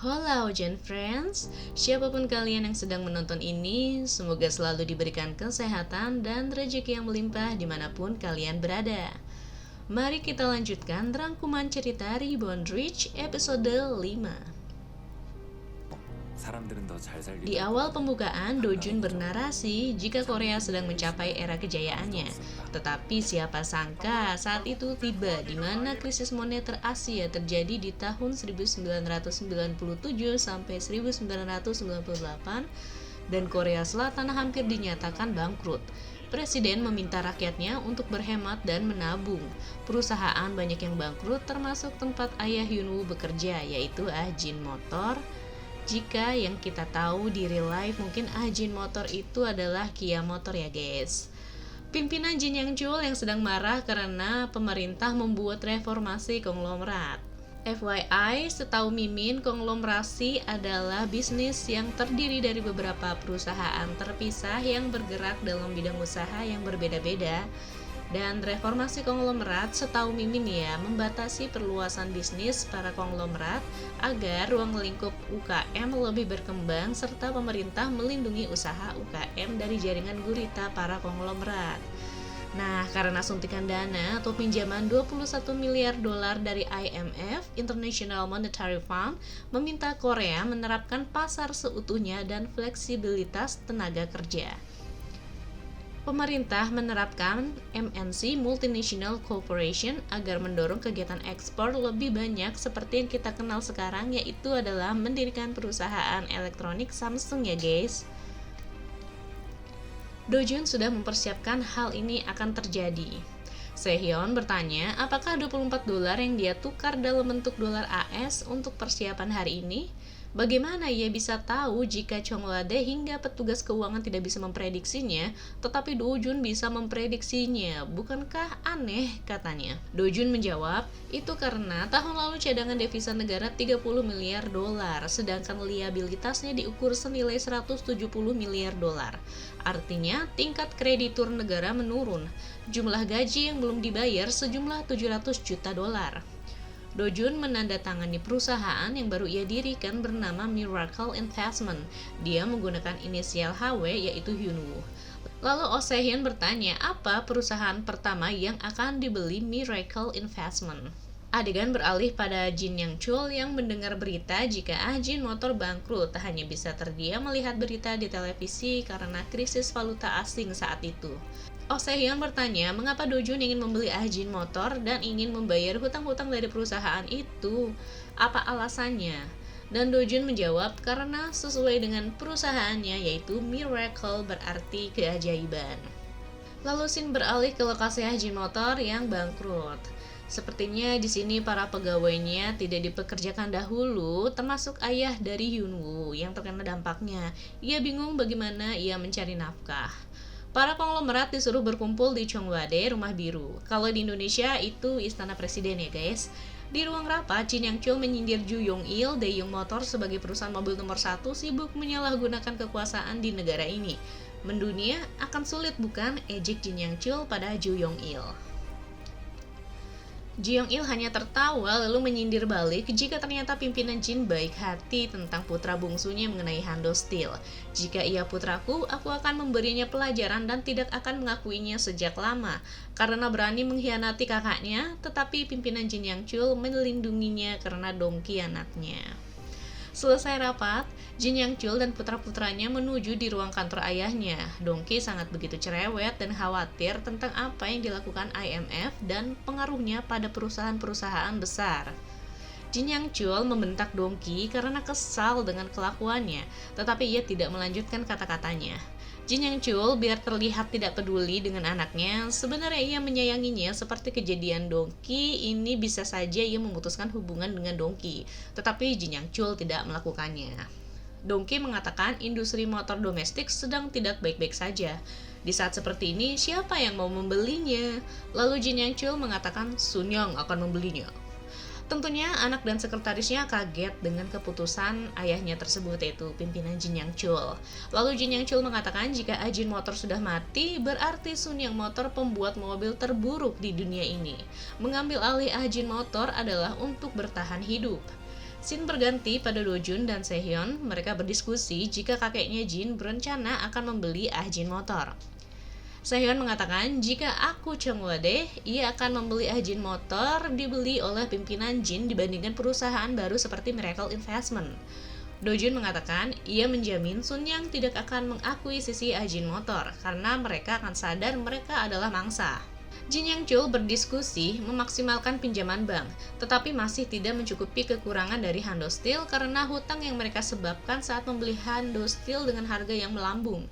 Hola Ojen Friends, siapapun kalian yang sedang menonton ini, semoga selalu diberikan kesehatan dan rezeki yang melimpah dimanapun kalian berada. Mari kita lanjutkan rangkuman cerita Reborn Rich episode 5. Di awal pembukaan, Dojun bernarasi jika Korea sedang mencapai era kejayaannya. Tetapi siapa sangka saat itu tiba di mana krisis moneter Asia terjadi di tahun 1997 sampai 1998 dan Korea Selatan hampir dinyatakan bangkrut. Presiden meminta rakyatnya untuk berhemat dan menabung. Perusahaan banyak yang bangkrut termasuk tempat ayah Hyunwoo bekerja, yaitu Ajin Motor. Jika yang kita tahu di real life mungkin Ajin Motor itu adalah Kia Motor ya guys. Pimpinan Jin Yang Chul yang sedang marah karena pemerintah membuat reformasi konglomerat. FYI, setahu Mimin, konglomerasi adalah bisnis yang terdiri dari beberapa perusahaan terpisah yang bergerak dalam bidang usaha yang berbeda-beda. Dan reformasi konglomerat setahu Mimin ya, membatasi perluasan bisnis para konglomerat agar ruang lingkup UKM lebih berkembang serta pemerintah melindungi usaha UKM dari jaringan gurita para konglomerat. Nah, karena suntikan dana atau pinjaman 21 miliar dolar dari IMF, International Monetary Fund, meminta Korea menerapkan pasar seutuhnya dan fleksibilitas tenaga kerja. Pemerintah menerapkan MNC Multinational Corporation agar mendorong kegiatan ekspor lebih banyak seperti yang kita kenal sekarang, yaitu adalah mendirikan perusahaan elektronik Samsung ya guys. Dojun sudah mempersiapkan hal ini akan terjadi. Sehyeon bertanya apakah 24 dolar yang dia tukar dalam bentuk dolar AS untuk persiapan hari ini? Bagaimana ia bisa tahu jika Chonglade hingga petugas keuangan tidak bisa memprediksinya, tetapi Dojun bisa memprediksinya? Bukankah aneh, katanya. Dojun menjawab, itu karena tahun lalu cadangan devisa negara 30 miliar dolar, sedangkan liabilitasnya diukur senilai 170 miliar dolar. Artinya, tingkat kreditur negara menurun. Jumlah gaji yang belum dibayar sejumlah 700 juta dolar. Dojun menandatangani perusahaan yang baru ia dirikan bernama Miracle Investment. Dia menggunakan inisial HW yaitu Hyunwoo. Lalu Oh Se-hyun bertanya apa perusahaan pertama yang akan dibeli Miracle Investment. Adegan beralih pada Jin Yang Chul yang mendengar berita jika Ajin Motor bangkrut, hanya bisa terdiam melihat berita di televisi karena krisis valuta asing saat itu. Oh Se-hyun bertanya mengapa Dojun ingin membeli Ajin Motor dan ingin membayar hutang-hutang dari perusahaan itu. Apa alasannya? Dan Dojun menjawab karena sesuai dengan perusahaannya yaitu Miracle berarti keajaiban. Lalu scene beralih ke lokasi Ajin Motor yang bangkrut. Sepertinya di sini para pegawainya tidak dipekerjakan dahulu, termasuk ayah dari Hyunwoo yang terkena dampaknya. Ia bingung bagaimana ia mencari nafkah. Para konglomerat disuruh berkumpul di Chonggwade, Rumah Biru. Kalau di Indonesia itu Istana Presiden ya guys. Di ruang rapat, Jin Yang Chul menyindir Ju Yong-il, Daewoo Motor sebagai perusahaan mobil nomor 1 sibuk menyalahgunakan kekuasaan di negara ini. Mendunia akan sulit bukan, ejek Jin Yang Chul pada Ju Yong-il. Ji Yong-il hanya tertawa lalu menyindir balik jika ternyata pimpinan Jin baik hati tentang putra bungsunya mengenai Hando Steel. Jika ia putraku, aku akan memberinya pelajaran dan tidak akan mengakuinya sejak lama karena berani mengkhianati kakaknya, tetapi pimpinan Jin Yang Chul melindunginya karena dongki anaknya. Selesai rapat, Jin Yang Chul dan putra-putranya menuju di ruang kantor ayahnya. Dongki sangat begitu cerewet dan khawatir tentang apa yang dilakukan IMF dan pengaruhnya pada perusahaan-perusahaan besar. Jin Yang Chul membentak Dongki karena kesal dengan kelakuannya, tetapi ia tidak melanjutkan kata-katanya. Jin Yang Chul biar terlihat tidak peduli dengan anaknya, sebenarnya ia menyayanginya seperti kejadian Dongki ini bisa saja ia memutuskan hubungan dengan Dongki, tetapi Jin Yang Chul tidak melakukannya. Dongki mengatakan industri motor domestik sedang tidak baik-baik saja. Di saat seperti ini, siapa yang mau membelinya? Lalu Jin Yang Chul mengatakan Sun Young akan membelinya. Tentunya anak dan sekretarisnya kaget dengan keputusan ayahnya tersebut, yaitu pimpinan Jin Yang Chul. Lalu Jin Yang Chul mengatakan jika Ajin Motor sudah mati, berarti Sun Yang Motor pembuat mobil terburuk di dunia ini. Mengambil alih Ajin Motor adalah untuk bertahan hidup. Scene berganti pada Dojun dan Sehyeon. Mereka berdiskusi jika kakeknya Jin berencana akan membeli Jin motor. Sehyeon mengatakan jika aku Chungwade, ia akan membeli Jin motor dibeli oleh pimpinan Jin dibandingkan perusahaan baru seperti Miracle Investment. Dojun mengatakan ia menjamin Sun Yang tidak akan mengakuisisi Jin motor karena mereka akan sadar mereka adalah mangsa. Jin Yang Chul berdiskusi memaksimalkan pinjaman bank, tetapi masih tidak mencukupi kekurangan dari Hando Steel karena hutang yang mereka sebabkan saat membeli Hando Steel dengan harga yang melambung.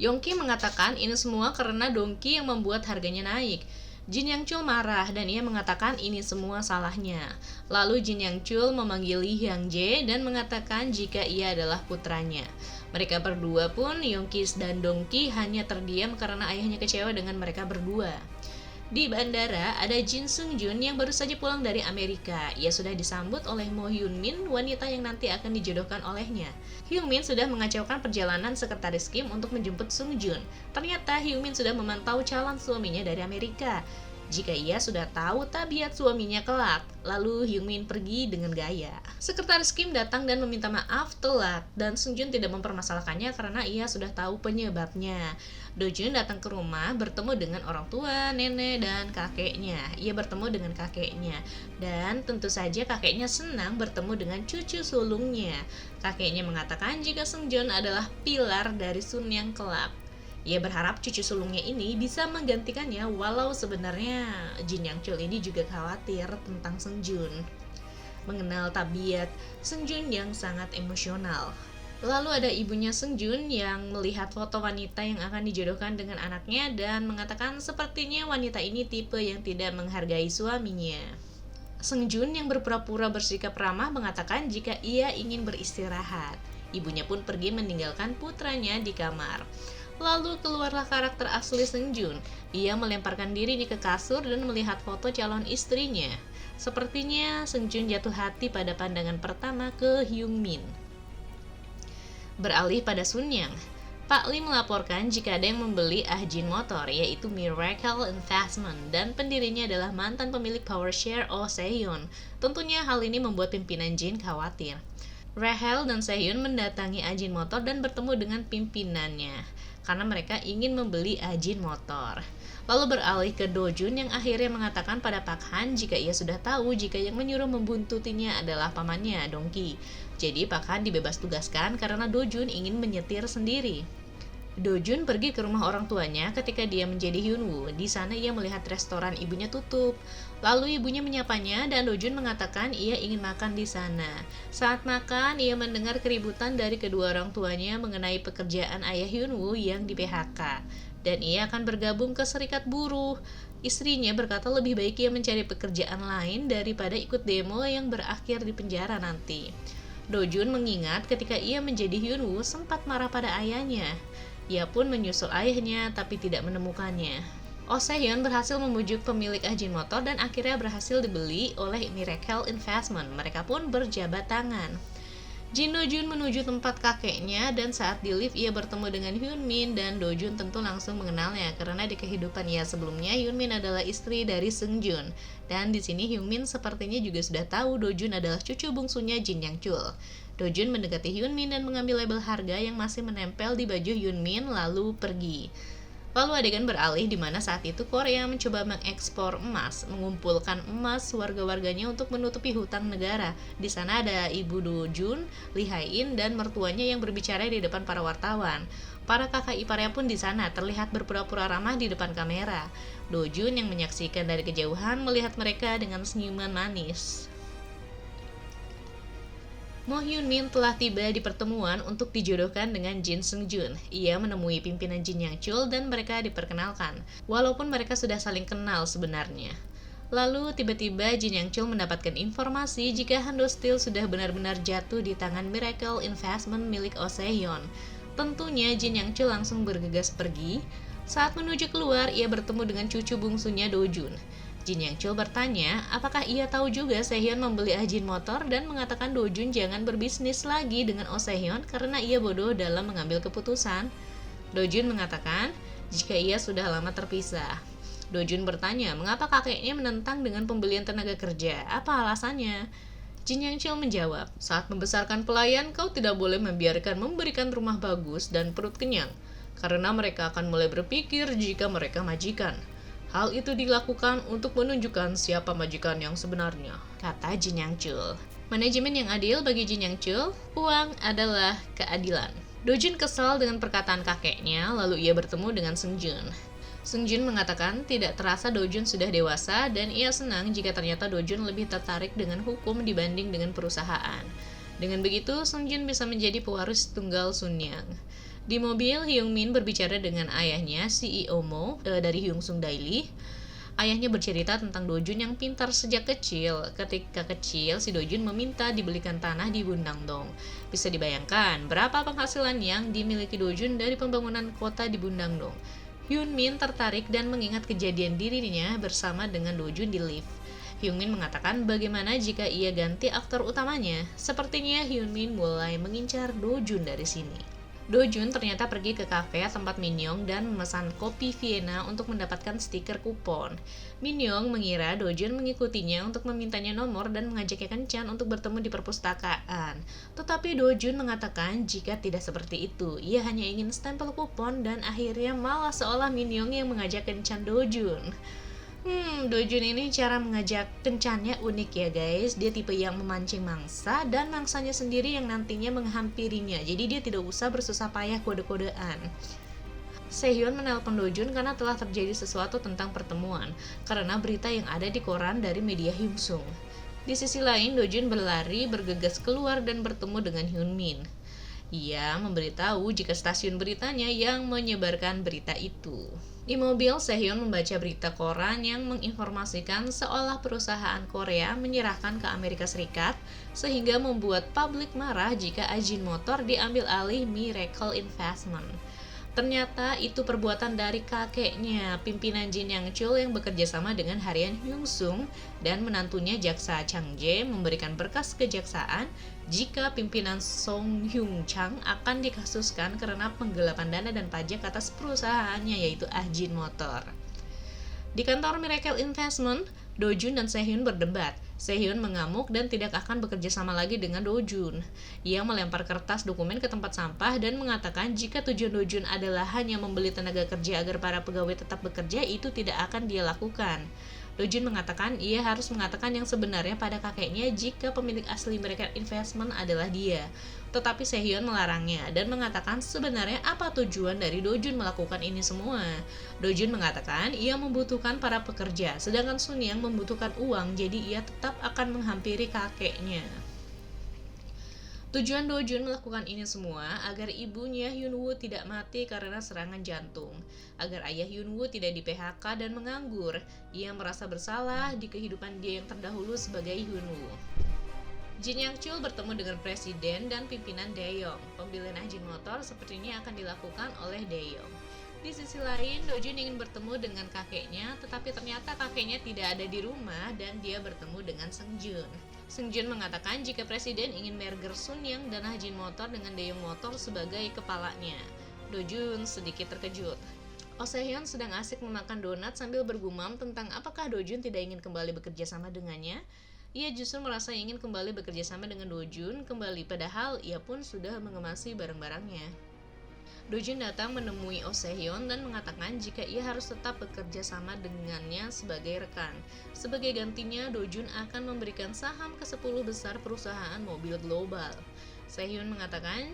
Yongki mengatakan ini semua karena Dongki yang membuat harganya naik. Jin Yang Chul marah dan ia mengatakan ini semua salahnya. Lalu Jin Yang Chul memanggil Lee Hyang Jae dan mengatakan jika ia adalah putranya. Mereka berdua pun, Yongki dan Dongki, hanya terdiam karena ayahnya kecewa dengan mereka berdua. Di bandara, ada Jin Seung Jun yang baru saja pulang dari Amerika. Ia sudah disambut oleh Mo Hyun Min, wanita yang nanti akan dijodohkan olehnya. Hyun Min sudah mengacaukan perjalanan sekretaris Kim untuk menjemput Seung Jun. Ternyata Hyun Min sudah memantau calon suaminya dari Amerika. Jika ia sudah tahu tabiat suaminya kelak, lalu Hyun Min pergi dengan gaya. Sekretaris Kim datang dan meminta maaf telat, dan Seung Jun tidak mempermasalahkannya karena ia sudah tahu penyebabnya. Dojun datang ke rumah bertemu dengan orang tua, nenek, dan kakeknya. Ia bertemu dengan kakeknya, dan tentu saja kakeknya senang bertemu dengan cucu sulungnya. Kakeknya mengatakan jika Seung Jun adalah pilar dari Sun Yang kelak. Ia berharap cucu sulungnya ini bisa menggantikannya, walau sebenarnya Jin Yang Chul ini juga khawatir tentang Seung Jun. Mengenal tabiat Seung Jun yang sangat emosional. Lalu ada ibunya Seung Jun yang melihat foto wanita yang akan dijodohkan dengan anaknya dan mengatakan sepertinya wanita ini tipe yang tidak menghargai suaminya. Seung Jun yang berpura-pura bersikap ramah mengatakan jika ia ingin beristirahat. Ibunya pun pergi meninggalkan putranya di kamar. Lalu keluarlah karakter asli Seung Jun. Ia melemparkan diri ke kasur dan melihat foto calon istrinya. Sepertinya Seung Jun jatuh hati pada pandangan pertama ke Hyun Min. Beralih pada Sun Yang, Pak Lee melaporkan jika ada yang membeli Jin motor, yaitu Miracle Investment, dan pendirinya adalah mantan pemilik PowerShare Oh Sehyeon. Tentunya hal ini membuat pimpinan Jin khawatir. Rahel dan Sehyeon mendatangi Jin motor dan bertemu dengan pimpinannya karena mereka ingin membeli Jin motor. Lalu beralih ke Dojun yang akhirnya mengatakan pada Pak Han jika ia sudah tahu jika yang menyuruh membuntutinya adalah pamannya, Dongki. Jadi Pak Han dibebas tugaskan karena Dojun ingin menyetir sendiri. Dojun pergi ke rumah orang tuanya ketika dia menjadi Hyunwoo. Di sana ia melihat restoran ibunya tutup. Lalu ibunya menyapanya dan Dojun mengatakan ia ingin makan di sana. Saat makan, ia mendengar keributan dari kedua orang tuanya mengenai pekerjaan ayah Hyunwoo yang di PHK. Dan ia akan bergabung ke serikat buruh. Istrinya berkata lebih baik ia mencari pekerjaan lain daripada ikut demo yang berakhir di penjara nanti. Dojun mengingat ketika ia menjadi Hyunwoo sempat marah pada ayahnya. Ia pun menyusul ayahnya tapi tidak menemukannya. Oh Sehyeon berhasil membujuk pemilik Jin motor dan akhirnya berhasil dibeli oleh Miracle Investment. Mereka pun berjabat tangan. Jin Dojun menuju tempat kakeknya dan saat di lift ia bertemu dengan Hyun Min dan Dojun tentu langsung mengenalnya karena di kehidupan ia sebelumnya Hyun Min adalah istri dari Seung Jun. Dan di sini Hyun Min sepertinya juga sudah tahu Dojun adalah cucu bungsunya Jin Yang Chul. Dojun mendekati Hyun Min dan mengambil label harga yang masih menempel di baju Hyun Min lalu pergi. Lalu adegan beralih di mana saat itu Korea mencoba mengekspor emas, mengumpulkan emas warga-warganya untuk menutupi hutang negara. Di sana ada ibu Dojun, Lee Hae-in, dan mertuanya yang berbicara di depan para wartawan. Para kakak iparnya pun di sana terlihat berpura-pura ramah di depan kamera. Dojun yang menyaksikan dari kejauhan melihat mereka dengan senyuman manis. Mo Hyun Min telah tiba di pertemuan untuk dijodohkan dengan Jin Seung Jun. Ia menemui pimpinan Jin Yang Chul dan mereka diperkenalkan, walaupun mereka sudah saling kenal sebenarnya. Lalu tiba-tiba Jin Yang Chul mendapatkan informasi jika Hando Steel sudah benar-benar jatuh di tangan Miracle Investment milik Oh Sehyeon. Tentunya Jin Yang Chul langsung bergegas pergi. Saat menuju keluar, ia bertemu dengan cucu bungsunya Dojun. Jin Yang Chul bertanya, apakah ia tahu juga Sehyeon membeli Jin motor dan mengatakan Dojun jangan berbisnis lagi dengan Oh Sehyeon karena ia bodoh dalam mengambil keputusan. Dojun mengatakan, jika ia sudah lama terpisah. Dojun bertanya, mengapa kakeknya menentang dengan pembelian tenaga kerja? Apa alasannya? Jin Yang Chul menjawab, saat membesarkan pelayan, kau tidak boleh membiarkan memberikan rumah bagus dan perut kenyang, karena mereka akan mulai berpikir jika mereka majikan. Hal itu dilakukan untuk menunjukkan siapa majikan yang sebenarnya, kata Jin Yang Chul. Manajemen yang adil bagi Jin Yang Chul, uang adalah keadilan. Dojun kesal dengan perkataan kakeknya, lalu ia bertemu dengan Seung Jun. Seung Jun mengatakan tidak terasa Dojun sudah dewasa dan ia senang jika ternyata Dojun lebih tertarik dengan hukum dibanding dengan perusahaan. Dengan begitu, Seung Jun bisa menjadi pewaris tunggal Sunyang. Di mobil, Hyung Min berbicara dengan ayahnya, CEO Mo, dari Hyungsung Daily. Ayahnya bercerita tentang Dojun yang pintar sejak kecil. Ketika kecil, si Dojun meminta dibelikan tanah di Bundangdong. Bisa dibayangkan berapa penghasilan yang dimiliki Dojun dari pembangunan kota di Bundangdong. Hyun Min tertarik dan mengingat kejadian dirinya bersama dengan Dojun di lift. Hyun Min mengatakan bagaimana jika ia ganti aktor utamanya. Sepertinya Hyun Min mulai mengincar Dojun dari sini. Dojun ternyata pergi ke kafe tempat Min-young dan memesan kopi Vienna untuk mendapatkan stiker kupon. Min-young mengira Dojun mengikutinya untuk memintanya nomor dan mengajaknya kencan untuk bertemu di perpustakaan. Tetapi Dojun mengatakan jika tidak seperti itu, ia hanya ingin stempel kupon dan akhirnya malah seolah Min-young yang mengajak kencan Dojun. Dojun ini cara mengajak kencannya unik ya guys. Dia tipe yang memancing mangsa dan mangsanya sendiri yang nantinya menghampirinya. Jadi dia tidak usah bersusah payah kode-kodean. Sehyeon menelpon Dojun karena telah terjadi sesuatu tentang pertemuan, karena berita yang ada di koran dari media Hyungsung. Di sisi lain, Dojun berlari bergegas keluar dan bertemu dengan Hyun Min. Ia memberitahu jika stasiun beritanya yang menyebarkan berita itu. Di mobil, Sehyeon membaca berita koran yang menginformasikan seolah perusahaan Korea menyerahkan ke Amerika Serikat sehingga membuat publik marah jika Ajin Motor diambil alih Miracle Investment. Ternyata itu perbuatan dari kakeknya, pimpinan Jin Yang Chul yang bekerja sama dengan harian Hyungsung dan menantunya Jaksa Chang Jae memberikan berkas kejaksaan jika pimpinan Song Hyung Chang akan dikasuskan karena penggelapan dana dan pajak atas perusahaannya yaitu Ajin Motor. Di kantor Miracle Investment, Dojun dan Sehyeon berdebat. Sehyeon mengamuk dan tidak akan bekerja sama lagi dengan Dojun. Ia melempar kertas dokumen ke tempat sampah dan mengatakan jika tujuan Dojun adalah hanya membeli tenaga kerja agar para pegawai tetap bekerja, itu tidak akan dia lakukan. Dojun mengatakan ia harus mengatakan yang sebenarnya pada kakeknya jika pemilik asli Miracle Investment adalah dia. Tetapi Sehyeon melarangnya dan mengatakan sebenarnya apa tujuan dari Dojun melakukan ini semua. Dojun mengatakan ia membutuhkan para pekerja, sedangkan Sunyang membutuhkan uang, jadi ia tetap akan menghampiri kakeknya. Tujuan Dojun melakukan ini semua agar ibunya Hyunwoo tidak mati karena serangan jantung, agar ayah Hyunwoo tidak di-PHK dan menganggur. Ia merasa bersalah di kehidupan dia yang terdahulu sebagai Hyunwoo. Jin Yang Chul bertemu dengan presiden dan pimpinan Daeyeong. Pembelian Ajin Motor sepertinya akan dilakukan oleh Daeyeong. Di sisi lain, Dojun ingin bertemu dengan kakeknya, tetapi ternyata kakeknya tidak ada di rumah dan dia bertemu dengan Seung Jun. Seung Jun mengatakan jika presiden ingin merger Sunyang dan Ajin Motor dengan Daeyeong Motor sebagai kepalanya. Dojun sedikit terkejut. Oh Sehyeon sedang asik memakan donat sambil bergumam tentang apakah Dojun tidak ingin kembali bekerja sama dengannya. Ia justru merasa ingin kembali bekerja sama dengan Dojun kembali, padahal ia pun sudah mengemasi barang-barangnya. Dojun datang menemui Oh Sehyeon dan mengatakan jika ia harus tetap bekerja sama dengannya sebagai rekan. Sebagai gantinya, Dojun akan memberikan saham ke 10 besar perusahaan mobil global. Sehyeon mengatakan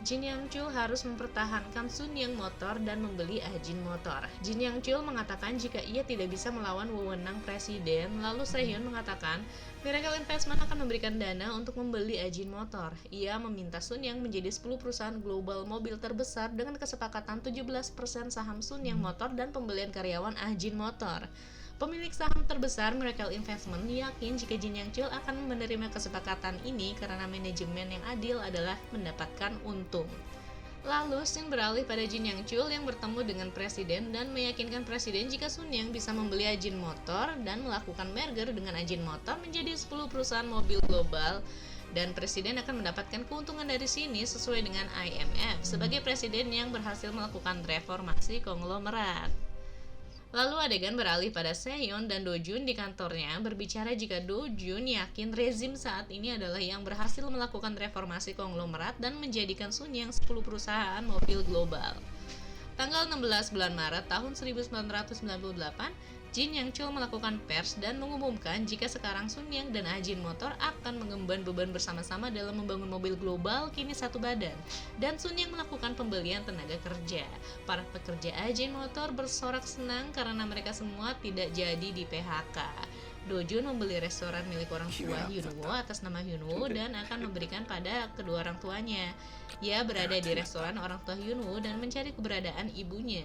Jin Yang Chul harus mempertahankan Sunyang Motor dan membeli Ajin Motor. Jin Yang Chul mengatakan jika ia tidak bisa melawan wewenang presiden, lalu Sehyeon mengatakan Miracle Investment akan memberikan dana untuk membeli Ajin Motor. Ia meminta Sunyang menjadi 10 perusahaan global mobil terbesar dengan kesepakatan 17% saham Sunyang Motor dan pembelian karyawan Ajin Motor. Pemilik saham terbesar Miracle Investment yakin jika Jin Yang Chul akan menerima kesepakatan ini karena manajemen yang adil adalah mendapatkan untung. Lalu scene beralih pada Jin Yang Chul yang bertemu dengan presiden dan meyakinkan presiden jika Sunyang bisa membeli Ajin Motor dan melakukan merger dengan Ajin Motor menjadi 10 perusahaan mobil global, dan presiden akan mendapatkan keuntungan dari sini sesuai dengan IMF sebagai presiden yang berhasil melakukan reformasi konglomerat. Lalu adegan beralih pada Sehyeon dan Dojun di kantornya berbicara jika Dojun yakin rezim saat ini adalah yang berhasil melakukan reformasi konglomerat dan menjadikan Sunyang 10 perusahaan mobil global. Tanggal 16 bulan Maret tahun 1998, Jin Yang Chul melakukan pers dan mengumumkan jika sekarang Sunyang dan Ajin Motor akan mengemban beban bersama-sama dalam membangun mobil global kini satu badan, dan Sunyang melakukan pembelian tenaga kerja. Para pekerja Ajin Motor bersorak senang karena mereka semua tidak jadi di PHK. Dojun membeli restoran milik orang tua Hyunwoo atas nama Hyunwoo dan akan memberikan pada kedua orang tuanya. Ia berada di restoran orang tua Hyunwoo dan mencari keberadaan ibunya.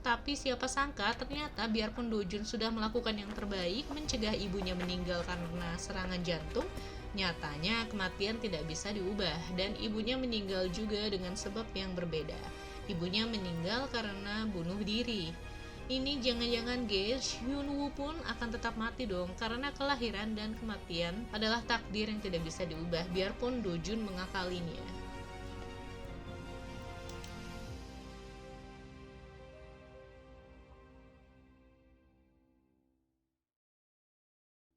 Tapi siapa sangka ternyata biarpun Dojun sudah melakukan yang terbaik mencegah ibunya meninggal karena serangan jantung, nyatanya kematian tidak bisa diubah dan ibunya meninggal juga dengan sebab yang berbeda. Ibunya meninggal karena bunuh diri. Ini jangan-jangan guys, Hyunwoo pun akan tetap mati dong karena kelahiran dan kematian adalah takdir yang tidak bisa diubah biarpun Dojun mengakalinya.